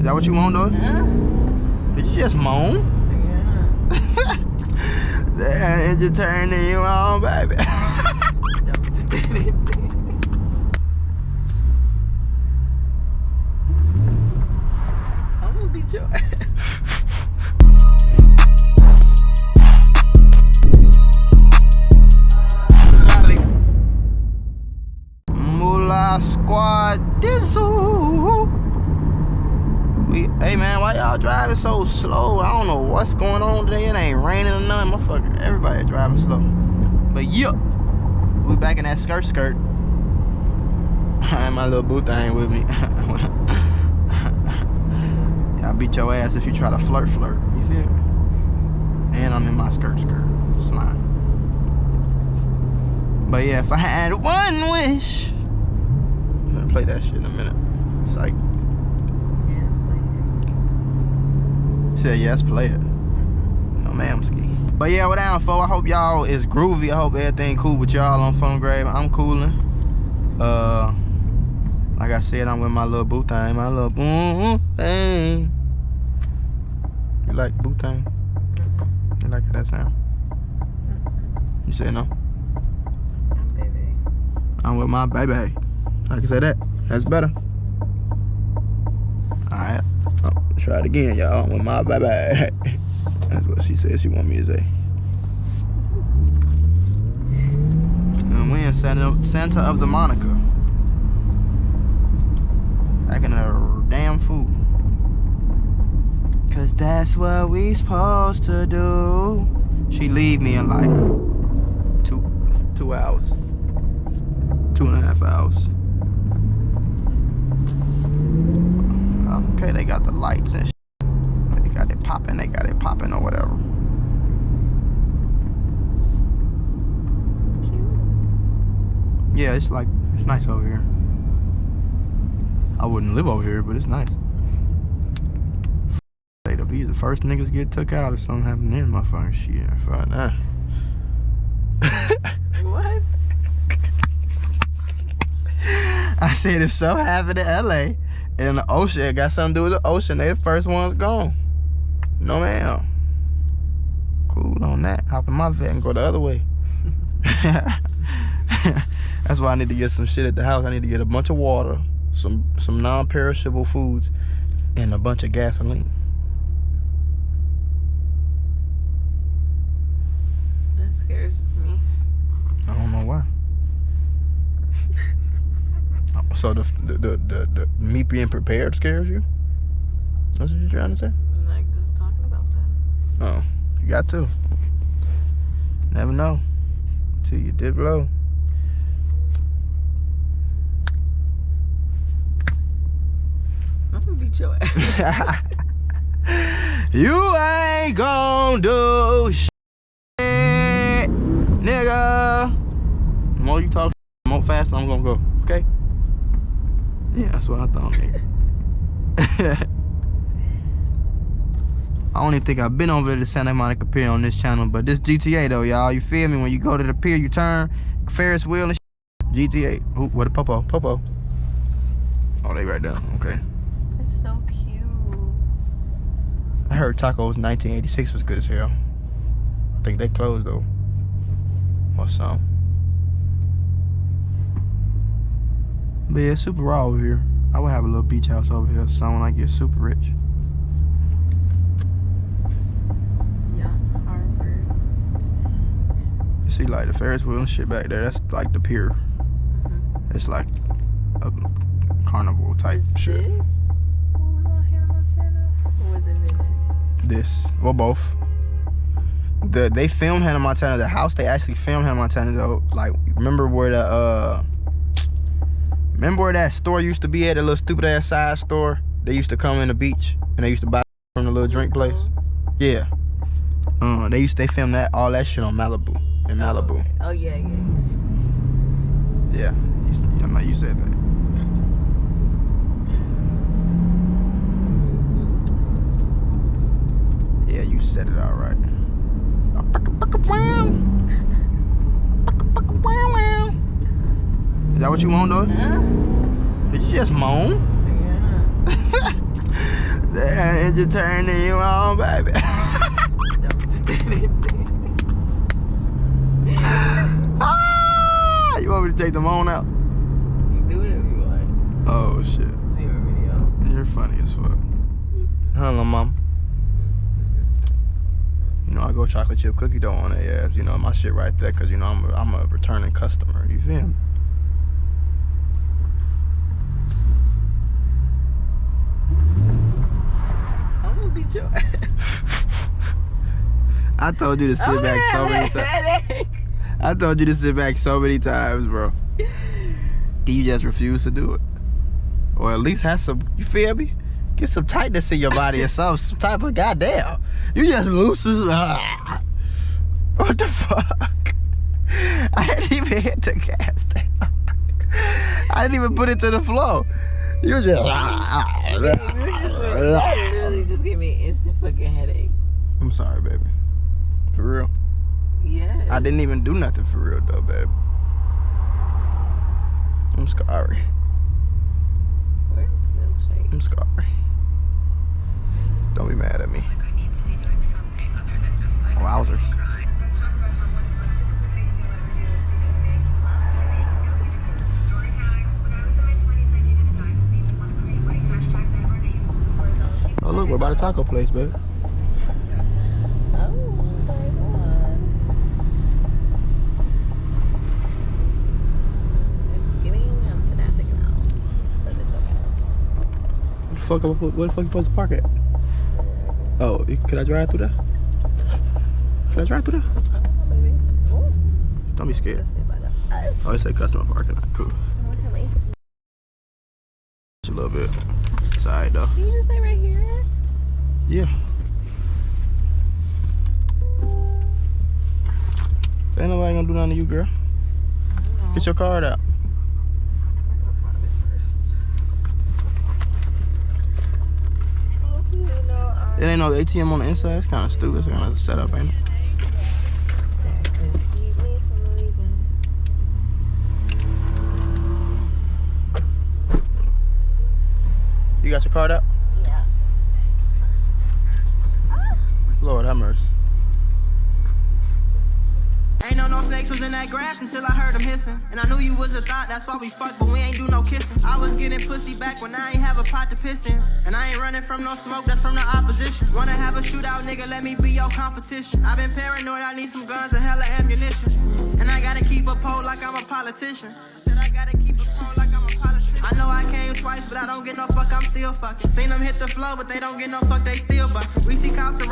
Is that what you want, though? Yeah. Did you just moan? Yeah. That engine turning you on, baby. Don't put that in there. I'm gonna beat your ass. Mula squad dizzle. Hey man, why y'all driving so slow? I don't know what's going on today. It ain't raining or nothing. Motherfucker, everybody driving slow. But yeah, we back in that skirt. My little boo thing with me. I'll beat your ass if you try to flirt. You feel me? And I'm in my skirt slime. But yeah, if I had one wish, I'm gonna play that shit in a minute. Psych. Yes, play You said yes, play it. No ma'am ski. But yeah, what down, fo? I hope y'all is groovy. I hope everything cool with y'all on Phone Grave. I'm coolin'. Like I said, I'm with my little boo thing. My little boo thing. You like boo thing? You like how that sound? You say no? I'm baby. I'm with my baby. I can say that. That's better. Alright. Oh, try it again, y'all. I'm with my baby. That's what she said she want me to say. And we in Santa of the Monica. Acting a damn fool. Cause that's what we supposed to do. She leave me in like 2 hours. 2.5 hours. Okay, they got the lights and shit. They got it popping or whatever. It's cute. Yeah, it's nice over here. I wouldn't live over here, but it's nice. These the first niggas get took out if something happened in my fucking shit. Fuck that. What? I said if something happened in LA and the ocean, it got something to do with the ocean, they the first ones gone. No ma'am. Cool on that. Hop in my vet and go the other way. That's why I need to get some shit at the house. I need to get a bunch of water, some non-perishable foods, and a bunch of gasoline. That scares me. I don't know why. So the me being prepared scares you? That's what you're trying to say? I'm like just talking about that. Oh, you got to. Never know till you dip low. I'm gonna beat your ass. You ain't gon' do shit, nigga. The more you talk, the more faster I'm gonna go, okay? Yeah, that's what I thought, nigga. I don't even think I've been over to the Santa Monica Pier on this channel, but this GTA though, y'all, you feel me? When you go to the pier, you turn, Ferris wheel and shit. GTA. Ooh, what a popo. Oh, they right there, okay. It's so cute. I heard Tacos 1986 was good as hell. I think they closed though. Or something. But yeah, it's super raw over here. I would have a little beach house over here soon when I get super rich. Yeah, Harvard. You see like the Ferris wheel and shit back there, that's like the pier. Mm-hmm. It's like a carnival type shit. This? What was on Hannah Montana? Or was it Venice? This, well both. They filmed Hannah Montana, the house they actually filmed Hannah Montana though. Like, remember where that store used to be at, the little stupid ass side store? They used to come in the beach and they used to buy from the little drink place. Yeah. They filmed all that shit on Malibu. In Malibu. Oh yeah. Yeah. You said that. Yeah, you said it all right. Is that what you want though? Huh? Did you just moan? Yeah. And just turning you on, baby. Ah, you want me to take them on out? You do whatever you want. Oh shit. See your video. You're funny as fuck. Hello, mom. You know, I go chocolate chip cookie dough on their ass. You know, my shit right there, cause you know I'm a returning customer. You feel me? I'm gonna beat your ass. I told you to sit back so many times. I told you to sit back so many times, bro. You just refuse to do it. Or at least have some, you feel me? Get some tightness in your body or some type of goddamn. You just loose as, what the fuck? I didn't even hit the gas down. I didn't even put it to the floor. You just, That literally just gave me an instant fucking headache. I'm sorry, baby. For real. Yeah. I didn't even do nothing for real though, babe. I'm sorry. Where's milkshake? I'm sorry. Don't be mad at me. Wowzers. Oh look, we're by the taco place, babe. Where the fuck you supposed to park at? Oh, can I drive through there? Can I drive through there? Don't be scared. Oh, it said customer parking lot. Cool. A little bit. It's alright though. Can you just stay right here? Yeah. Ain't nobody gonna do nothing to you, girl. Get your card out. It ain't no ATM on the inside. It's kind of stupid. It's kind of set up, ain't it? You got your card out? Yeah. Lord have mercy. Ain't no snakes was in that grass until I heard them hissing. And I knew you was a thought, that's why we fucked, but we ain't do no kissing. I was getting pussy back when I ain't have a pot to piss in. And I ain't running from no smoke, that's from the opposition. Wanna have a shootout, nigga, let me be your competition. I've been paranoid, I need some guns and hella ammunition. And I gotta keep a pole like I'm a politician. I said I gotta keep a pole like I'm a politician. I know I came twice, but I don't get no fuck, I'm still fucking. Seen them hit the floor, but they don't get no fuck, they still bustin'. We see cops around.